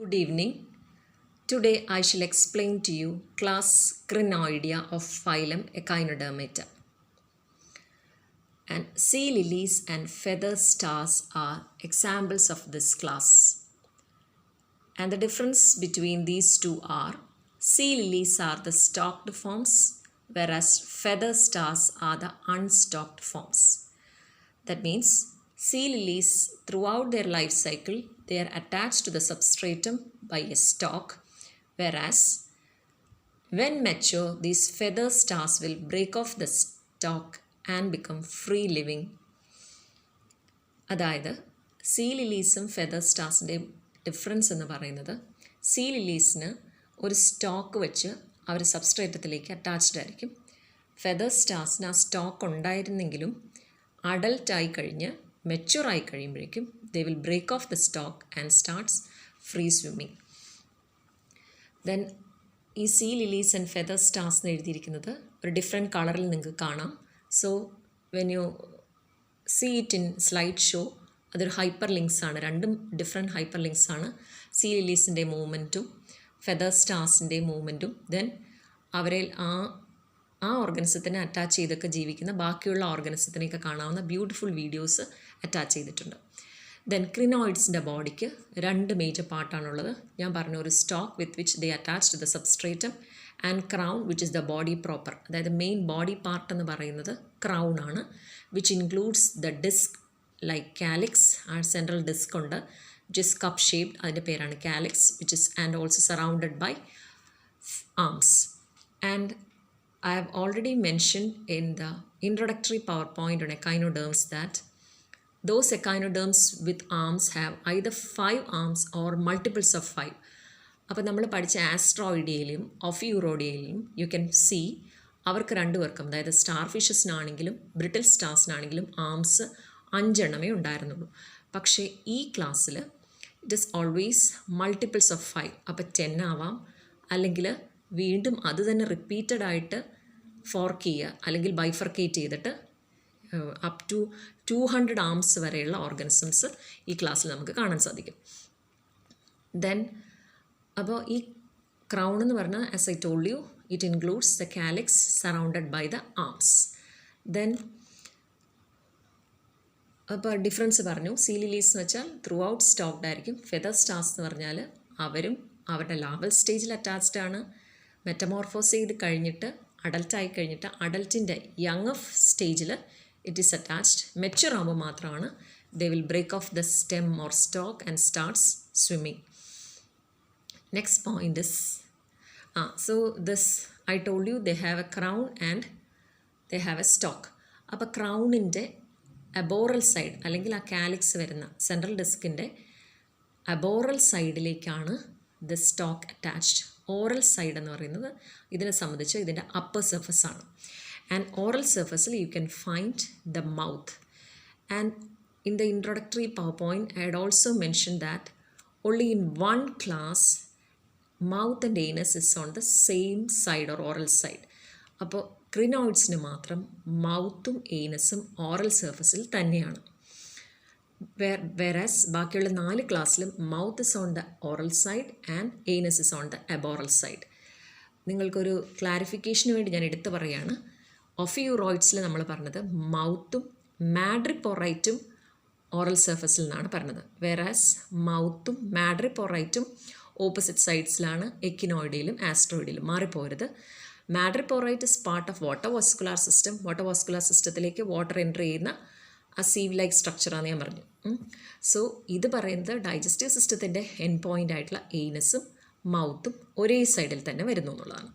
Good evening. Today I shall explain to you class Crinoidea of phylum Echinodermata. And sea lilies and feather stars are examples of this class. And the difference between these two are sea lilies are the stalked forms, whereas feather stars are the unstalked forms. That means sea lilies throughout their life cycle they are attached to the substratum by a stalk, whereas when mature these feather stars will break off the stalk and become free living. അതായത് see ലിലീസും feather സ്റ്റാർസിൻ്റെയും difference എന്ന് പറയുന്നത് see ലിലീസിന് ഒരു stock വെച്ച് അവർ സബ്സ്ട്രേറ്റത്തിലേക്ക് attached ആയിരിക്കും. Feather സ്റ്റാർസിന് ആ stock ഉണ്ടായിരുന്നെങ്കിലും അഡൽട്ടായി കഴിഞ്ഞ് മെച്യൂറായി കഴിയുമ്പോഴേക്കും they will break off the stalk and starts free swimming. Then ഈ sea lilies and feather stars എന്ന് എഴുതിയിരിക്കുന്നത് ഒരു ഡിഫറെൻറ്റ് കളറിൽ നിങ്ങൾക്ക് കാണാം. So when you see it in slide show അതൊരു ഹൈപ്പർ ലിങ്ക്സ് ആണ്. രണ്ടും ഡിഫറെൻറ്റ് ഹൈപ്പർ ലിങ്ക്സ് ആണ്. സീ ലിലീസിൻ്റെ മൂവ്മെൻറ്റും ഫെദർ സ്റ്റാർസിൻ്റെ മൂവ്മെൻറ്റും. ദെൻ അവരിൽ ആ ഓർഗനിസത്തിനെ അറ്റാച്ച് ചെയ്തൊക്കെ ജീവിക്കുന്ന ബാക്കിയുള്ള ഓർഗനിസത്തിനെയൊക്കെ കാണാവുന്ന ബ്യൂട്ടിഫുൾ വീഡിയോസ് അറ്റാച്ച് ചെയ്തിട്ടുണ്ട്. ദെൻ ക്രിനോയിഡ്സിൻ്റെ ബോഡിക്ക് രണ്ട് മേജർ പാർട്ടാണുള്ളത്. ഞാൻ പറഞ്ഞ ഒരു stock with which they attach to the substratum and crown which is the body proper. അതായത് മെയിൻ ബോഡി പാർട്ട് എന്ന് പറയുന്നത് ക്രൗൺ ആണ്, which includes the disc like calyx. ആ സെൻട്രൽ ഡിസ്ക് ഉണ്ട് വിച്ച് ഇസ് കപ്പ് ഷേപ്ഡ്, അതിൻ്റെ പേരാണ് calyx, which is and also surrounded by arms. And I have already mentioned in the introductory PowerPoint on echinoderms that those echinoderms with arms have either 5 arms or multiples of 5. അപ്പോൾ നമ്മൾ പഠിച്ച ആസ്ട്രോയിഡിയയിലും ഒഫിയൂറോഡിയയിലും you can see അവർക്ക് രണ്ടുപേർക്കും, അതായത് star ഫിഷസിനാണെങ്കിലും brittle സ്റ്റാർസിനാണെങ്കിലും arms 5 എണ്ണമേ ഉണ്ടായിരുന്നുള്ളൂ. പക്ഷേ ഈ ക്ലാസ്സിൽ it is always multiples of 5. അപ്പോൾ 10 ആവാം, അല്ലെങ്കിൽ വീണ്ടും അത് തന്നെ റിപ്പീറ്റഡ് ആയിട്ട് ഫോർക്ക് ചെയ്യുക അല്ലെങ്കിൽ ബൈഫർക്കേറ്റ് ചെയ്തിട്ട് അപ് ടു 200 ആംസ് വരെയുള്ള ഓർഗനിസംസ് ഈ ക്ലാസ്സിൽ നമുക്ക് കാണാൻ സാധിക്കും. ദെൻ അപ്പോൾ ഈ ക്രൗൺ എന്ന് പറഞ്ഞാൽ as I told you it includes the calyx surrounded by the arms. Then അപ്പോൾ ഡിഫറൻസ് പറഞ്ഞു. സീ ലിലീസ് എന്ന് വെച്ചാൽ ത്രൂ ഔട്ട് സ്റ്റോക്ഡ് ആയിരിക്കും. ഫെദർ സ്റ്റാർസ് എന്ന് പറഞ്ഞാൽ അവരും അവരുടെ ലാവൽ സ്റ്റേജിൽ അറ്റാച്ച്ഡ് ആണ്. മെറ്റമോർഫോസ് ചെയ്ത് കഴിഞ്ഞിട്ട് അഡൽട്ടായി കഴിഞ്ഞിട്ട് അഡൽട്ടിൻ്റെ യങ് ഓഫ് സ്റ്റേജിൽ ഇറ്റ് ഈസ് അറ്റാച്ച്ഡ്. മെച്യൂർ ആകുമ്പോൾ മാത്രമാണ് they will break off the stem or stalk and starts swimming. Next point is so this I told you they have a crown and they have a stalk. അപ്പോൾ ക്രൗണിൻ്റെ aboral side അല്ലെങ്കിൽ ആ calyx വരുന്ന central ഡിസ്കിൻ്റെ aboral സൈഡിലേക്കാണ് the stalk attached. Oral side എന്ന് പറയുന്നത് ഇതിനെ സംബന്ധിച്ച് ഇതിൻ്റെ അപ്പർ സർഫസ് ആണ്. ആൻഡ് ഓറൽ സർഫസിൽ U can find the mouth. And in the introductory power point I had also mention that only in one class mouth and anus is on the same side or oral side. അപ്പോൾ ക്രിനോയിഡ്സിന് മാത്രം മൗത്തും ഏനസും oral സർഫസിൽ തന്നെയാണ്. whereas ബാക്കിയുള്ള 4 ക്ലാസ്സിലും mouth is on the oral side and anus is on the aboral side. നിങ്ങൾക്കൊരു ക്ലാരിഫിക്കേഷന് വേണ്ടി ഞാൻ എടുത്തു പറയുകയാണ്. ഒഫിയൂറോയിഡ്സിൽ നമ്മൾ പറഞ്ഞത് മൗത്തും മാഡ്രിപ്പോറൈറ്റും ഓറൽ സർഫസിൽ നിന്നാണ് പറഞ്ഞത്. വേറാസ് മൗത്തും മാഡ്രിപ്പോറൈറ്റും ഓപ്പോസിറ്റ് സൈഡ്സിലാണ് എക്കിനോയിഡിയിലും ആസ്ട്രോയിഡിയിലും. മാറിപ്പോരുത്. Madreporite is part of water vascular system. Water vascular സിസ്റ്റത്തിലേക്ക് വാട്ടർ എൻ്റർ ചെയ്യുന്ന ആ സീവ് ലൈക്ക് സ്ട്രക്ചറാണെന്ന് ഞാൻ പറഞ്ഞു. സോ ഇത് പറയുന്നത് ഡൈജസ്റ്റീവ് സിസ്റ്റത്തിൻ്റെ എൻഡ് പോയിൻ്റ് ആയിട്ടുള്ള ഏനസും മൗത്തും ഒരേ സൈഡിൽ തന്നെ വരുന്നു എന്നുള്ളതാണ്.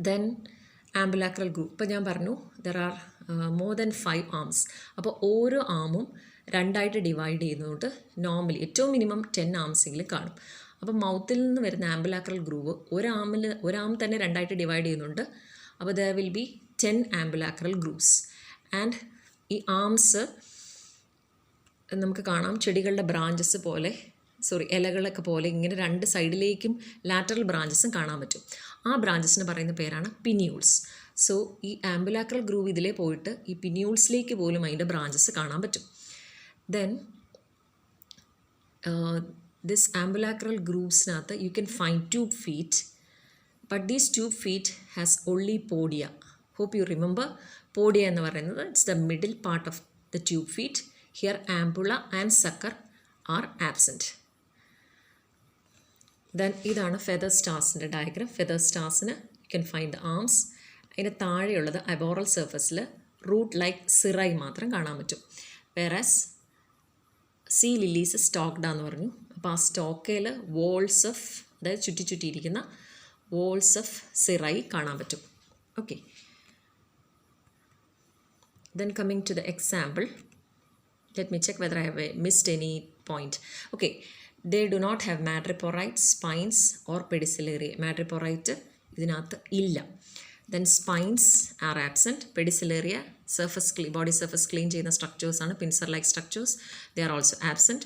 Then ambulacral group. ഇപ്പോൾ ഞാൻ പറഞ്ഞു there are more than 5 arms. അപ്പോൾ ഓരോ ആമും 2ആയിട്ട് ഡിവൈഡ് ചെയ്യുന്നതുകൊണ്ട് നോർമലി ഏറ്റവും മിനിമം 10 ആംസെങ്കിലും കാണും. അപ്പോൾ മൗത്തിൽ നിന്ന് വരുന്ന ആംബുലാക്രൽ ഗ്രൂവ് ഒരാം തന്നെ 2ആയിട്ട് ഡിവൈഡ് ചെയ്യുന്നുണ്ട്. അപ്പോൾ there will be 10 ambulacral grooves. And ഈ ആംസ് നമുക്ക് കാണാം ചെടികളുടെ ബ്രാഞ്ചസ് പോലെ ഇലകളൊക്കെ പോലെ ഇങ്ങനെ 2 സൈഡിലേക്കും ലാറ്ററൽ ബ്രാഞ്ചസും കാണാൻ പറ്റും. ആ ബ്രാഞ്ചസിന് പറയുന്ന പേരാണ് പിന്യൂൾസ്. സോ ഈ ആംബുലാക്രൽ ഗ്രൂവ് ഇതിലേ പോയിട്ട് ഈ പിന്യൂൾസിലേക്ക് പോലും അതിൻ്റെ ബ്രാഞ്ചസ് കാണാൻ പറ്റും. Then this ambulacral grooves you can find tube feet, but these tube feet has only podia. Hope you remember podia ennu parayunnathu, it's the middle part of the tube feet. Here ampulla and sucker are absent. Then ഇതാണ് feather സ്റ്റാർസിൻ്റെ diagram. Feather സ്റ്റാർസിന് you can find the arms. അതിൻ്റെ താഴെയുള്ളത് aboral സർഫസിൽ root like cirri മാത്രം കാണാൻ പറ്റും. വേറാസ് see lilies സ്റ്റോക്ഡാന്ന് പറഞ്ഞു. അപ്പോൾ ആ സ്റ്റോക്കയിൽ വോൾസ് ഓഫ്, അതായത് ചുറ്റിയിരിക്കുന്ന വോൾസ് ഓഫ് സിറായി കാണാൻ പറ്റും. Okay, then coming to the example, let me check whether I have missed any point. Okay, they do not have madreporite spines or pedicellariae. Madreporite ഇതിനകത്ത് ഇല്ല. Then spines are absent. Pedicellariae body surface clean ചെയ്യുന്ന structures ആണ്, pincer like structures, they are also absent.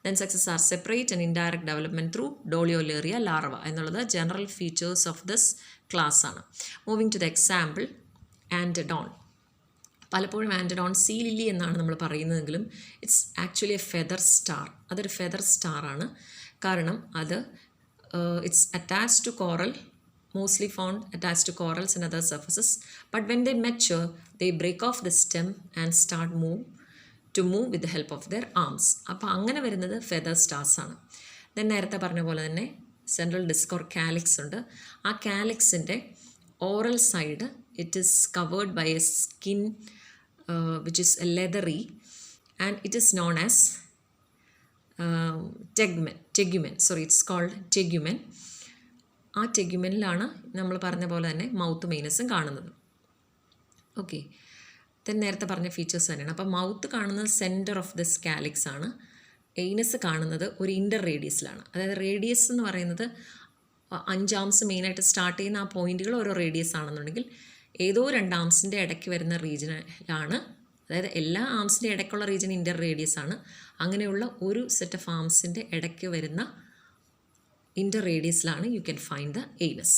Then sexes are separate and indirect development through Doliolaria larva എന്നുള്ളത് general features of this class ആണ്. Moving to the example, Antedon. പലപ്പോഴും ആൻറ്റഡോൺ see lily എന്നാണ് നമ്മൾ പറയുന്നതെങ്കിലും it's actually a feather star. അതൊരു feather സ്റ്റാറാണ്. കാരണം അത് it's attached to coral, mostly found attached to corals and other surfaces. But when they mature they break off the stem and start move with the help of their arms. അപ്പോൾ അങ്ങനെ വരുന്നത് feather stars ആണ്. Then നേരത്തെ പറഞ്ഞ പോലെ തന്നെ central disk or calyx ഉണ്ട്. ആ കാലിക്സിൻ്റെ oral side it is covered by a skin which is leathery, and it is known as tegumen. Sorry, it's called tegumen. ആ ടെഗ്യുമെനിലാണ് നമ്മൾ പറഞ്ഞ പോലെ തന്നെ മൗത്ത് മെയിനസും കാണുന്നത്. ഓക്കെ, ദെൻ നേരത്തെ പറഞ്ഞ ഫീച്ചേഴ്സ് തന്നെയാണ്. അപ്പോൾ മൗത്ത് കാണുന്നത് സെൻറ്റർ ഓഫ് ദിസ് കാലിക്സ് ആണ്. എയ്നസ് കാണുന്നത് ഒരു ഇൻ്റർ റേഡിയസിലാണ്. അതായത് റേഡിയസ് എന്ന് പറയുന്നത് 5 ആംസ് മെയിനായിട്ട് സ്റ്റാർട്ട് ചെയ്യുന്ന ആ പോയിൻറ്റുകൾ ഓരോ റേഡിയസ് ആണെന്നുണ്ടെങ്കിൽ ഏതോ 2 ആംസിൻ്റെ ഇടയ്ക്ക് വരുന്ന റീജിയനിലാണ്, അതായത് എല്ലാ ആംസിൻ്റെ ഇടയ്ക്കുള്ള റീജിയൻ ഇൻ്റർ റേഡിയസ് ആണ്. അങ്ങനെയുള്ള ഒരു സെറ്റ് ഓഫ് ആംസിൻ്റെ ഇടയ്ക്ക് വരുന്ന ഇൻ്റർ റേഡിയസിലാണ് you can find the anus.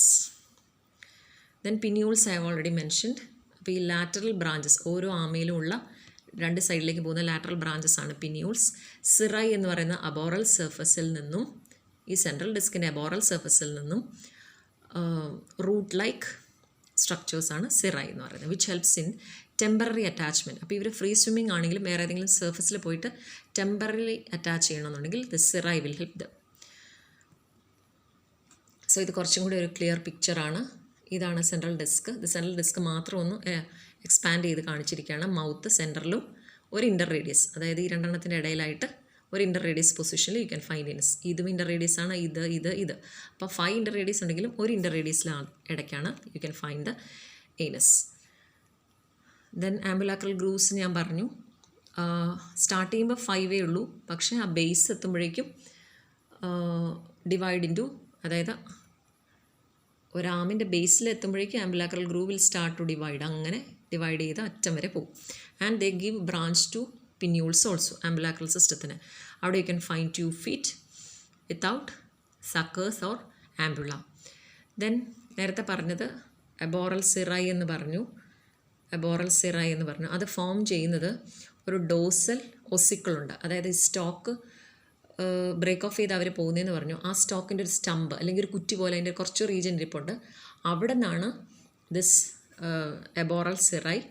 Then pinnules I have already mentioned. അപ്പോൾ ഈ ലാറ്ററൽ ബ്രാഞ്ചസ് ഓരോ ആമയിലും ഉള്ള 2 സൈഡിലേക്ക് പോകുന്ന ലാറ്ററൽ ബ്രാഞ്ചസ് ആണ് പിന്യൂൾസ്. സിറായി എന്ന് പറയുന്ന അബോറൽ സർഫസിൽ നിന്നും, ഈ സെൻട്രൽ ഡിസ്കിൻ്റെ അബോറൽ സർഫസിൽ നിന്നും റൂട്ട് ലൈക്ക് സ്ട്രക്ചേഴ്സ് ആണ് സിറായി എന്ന് പറയുന്നത്, which helps in temporary attachment. അപ്പോൾ ഇവർ ഫ്രീ സ്വിമ്മിങ് ആണെങ്കിലും വേറെ ഏതെങ്കിലും സർഫസിൽ പോയിട്ട് ടെമ്പററി അറ്റാച്ച് ചെയ്യണമെന്നുണ്ടെങ്കിൽ the cirri will help them. So ഇത് കുറച്ചും കൂടി ഒരു ക്ലിയർ പിക്ചറാണ്. ഇതാണ് സെൻട്രൽ ഡിസ്ക്. ഇത് സെൻട്രൽ ഡിസ്ക് മാത്രം ഒന്ന് എക്സ്പാൻഡ് ചെയ്ത് കാണിച്ചിരിക്കുകയാണ്. മൗത്ത് സെൻറ്ററിലും ഒരു ഇൻ്റർ റേഡിയസ്, അതായത് ഈ 2 എണ്ണത്തിൻ്റെ ഇടയിലായിട്ട് ഒരു ഇൻ്റർ റേഡിയസ് പൊസിഷനിൽ യു ക്യാൻ ഫൈൻഡ് ഇനസ്. ഇതും ഇൻ്റർ റേഡിയസ് ആണ്, ഇത്. അപ്പോൾ 5 ഇൻ്റർ റേഡിയസ് ഉണ്ടെങ്കിലും ഒരു ഇൻ്റർ റേഡിയസിലാണ് ഇടയ്ക്കാണ് you can find the anus. Then ambulacral grooves ഞാൻ പറഞ്ഞു, സ്റ്റാർട്ട് ചെയ്യുമ്പോൾ 5 ഉള്ളൂ, പക്ഷേ ആ ബേസ് എത്തുമ്പോഴേക്കും ഡിവൈഡ് ഇൻറ്റു, അതായത് ഒരാമിൻ്റെ ബേസിൽ എത്തുമ്പോഴേക്കും ambulacral groove will start to divide, അങ്ങനെ ഡിവൈഡ് ചെയ്ത് അറ്റം വരെ പോകും. And they give branch to pinnules also. Ambulacral സിസ്റ്റത്തിന് അവിടെ you can find tube feet without suckers or ampulla. Then നേരത്തെ പറഞ്ഞത് അബോറൽ സിറായി എന്ന് പറഞ്ഞു. അത് ഫോം ചെയ്യുന്നത് ഒരു ഡോസൽ ഒസിക്കിളുണ്ട്. അതായത് ഈ സ്റ്റോക്ക് ബ്രേക്ക് ഓഫ് ചെയ്ത് അവർ പോകുന്നതെന്ന് പറഞ്ഞു. ആ സ്റ്റോക്കിൻ്റെ ഒരു സ്റ്റമ്പ് അല്ലെങ്കിൽ ഒരു കുറ്റി പോലെ അതിൻ്റെ കുറച്ച് റീജിയൻ ഇരിപ്പുണ്ട്. അവിടെ നിന്നാണ് ദിസ് അബോറൽ സിറായി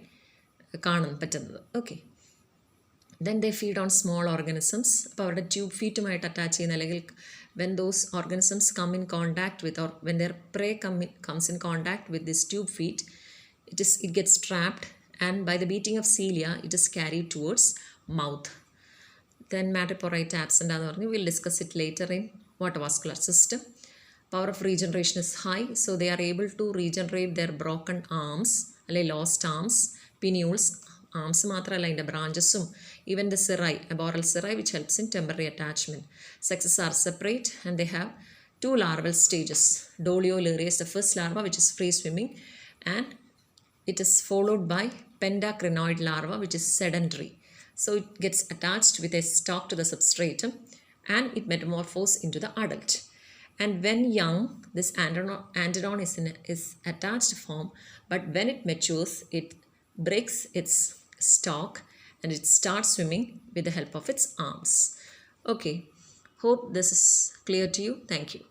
കാണാൻ പറ്റുന്നത്. Okay, then they feed on small organisms. അപ്പോൾ അവരുടെ ട്യൂബ് ഫീറ്റുമായിട്ട് അറ്റാച്ച് ചെയ്യുന്ന, അല്ലെങ്കിൽ when those organisms come in contact with, or when their prey comes in contact with this tube feet, it gets trapped, and by the beating of cilia it is carried towards mouth. Then madreporite absent ആണെന്ന് പറഞ്ഞു. We'll discuss it later in vascular system. Power of regeneration is high, so they are able to regenerate their broken arms, അല്ലെങ്കിൽ lost arms, pinnules, arms മാത്രമല്ല അതിൻ്റെ ബ്രാഞ്ചസും, even the cirri, aboral cirri, which helps in temporary attachment. Sexes are separate and they have 2 larval stages. Doliolaria is the first larva, which is free swimming, and it is followed by pendacrinoid larva, which is sedentary. So it gets attached with a stalk to the substratum and it metamorphoses into the adult. And when young, this antedon is attached form, but when it matures, it breaks its stalk and it starts swimming with the help of its arms. Okay, Hope this is clear to you. Thank you.